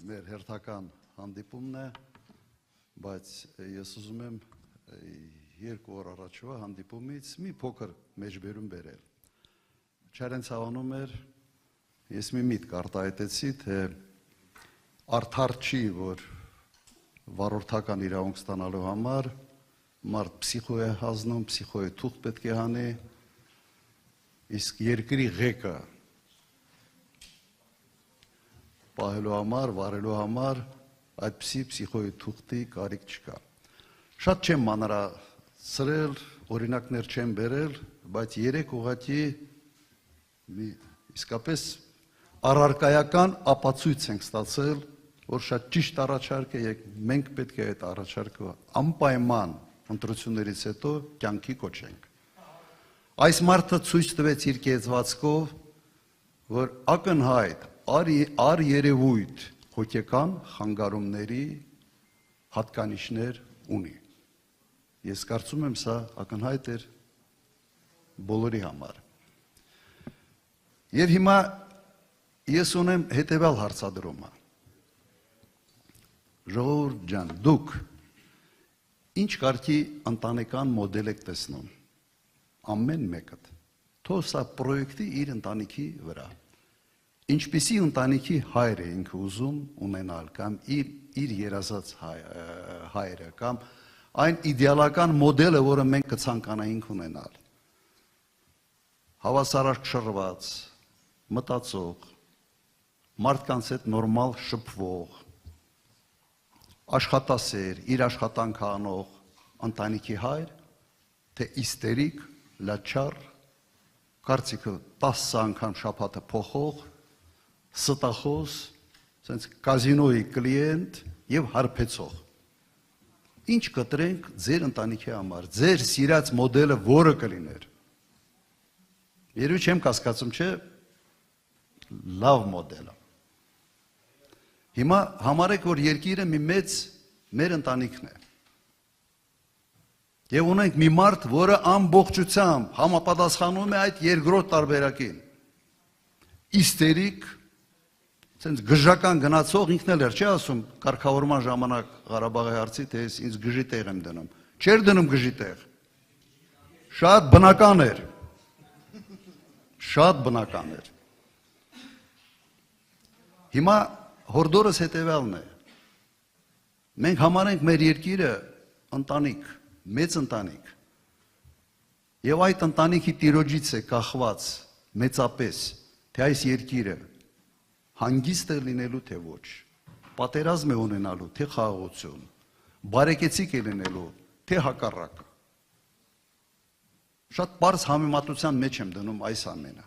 մեր հերթական հանդիպումն է, բայց ես ուզում եմ 2 օր առաջվա հանդիպումից մի փոքր մեջբերում բերել։ Չարենց հավանում էր, ես մի միտք արտահայտեցի, թե արդար չի, որ վարորդական իրավունք ստանալու համար մարդ պսիխո է հանձնում, պսիխոյի թուղթ պետք է հանի, իսկ երկրի ղեկը պահելու համար, վարելու համար այդպիսի պսիխոյի թուղթի կարիք չկա։ Շատ չեմ մանրացրել, օրինակներ չեմ բերել, բայց 3 ուղղակի իսկապես առարկայական ապացույց ենք ստացել, որ շատ ճիշտ առաջարկ է, մենք պետք է այդ առաջարկը անպայման ընտրություններից հետո կյանքի կոչենք։ Այս մարդը ցույց տվեց իր կեցվածքով, որ ակնհայտ առերևույթ հոգեկան խանգարումների հատկանիշներ ունի։ Ես կարծում եմ, սա ակնհայտ էր բոլորի համար։ Եվ հիմա ես ունեմ հետևյալ հարցադրումը։ Ժողովուրդ ջան, դուք ինչ կարգի ընտանեկան մոդել եք տեսնում։ Ամեն մեկդ։ Թող սա պրոյեկտի իր ընտանիքի վրա։ Ինչպիսի ընտանիքի հայր է ինքը ուզում ունենալ, կամ իր երազած հայրը, կամ այն իդեալական մոդելը, որը մենք կցանկանայինք ունենալ։ Հավասարակշռված, մտածող, մարդկանց հետ նորմալ շփվող, աշխատասեր, իր աշխատանքը անող ընտանիքի հայր, թե իստերիկ, լաչար, կարծիքը 10 անգամ շաբաթը փոխող, ստախոս, սենց կազինոյի կլիենտ եւ հարբեցող։ Ինչ կտրենք ձեր ընտանիքի համար, ձեր սիրած մոդելը որը կլիներ։ Երևի չեմ կասկածում, չէ, լավ մոդելը։ Հիմա համարեք, որ երկիրը մի մեծ մեր ընտանիքն է։ Եվ ունենք մի մարդ, որը ամբողջությամբ համապատասխանում է այդ երկրորդ տարբերակին։ Իստերիկ, սենց գժական գնացող, ինքն էլ էր, չի ասում, կարգավորման ժամանակ Ղարաբաղի հարցի, թե ես ինձ գժի տեղ եմ դնում։ Չէր դնում գժի տեղ։ Շատ բնական էր։ Շատ բնական էր։ Հիմա հորդորս հետևյալն է։ Մենք համարենք մեր երկիրը ընտանիք, մեծ ընտանիք։ Եվ այդ ընտանիքի տիրոջից է կախված մեծապես, թե այս երկիրը հանգիստ է լինելու, թե ոչ, պատերազմ է ունենալու, թե խաղաղություն, բարեկեցիկ է լինելու, թե հակառակը։ Շատ պարզ համեմատության մեջ եմ դնում այս ամենը։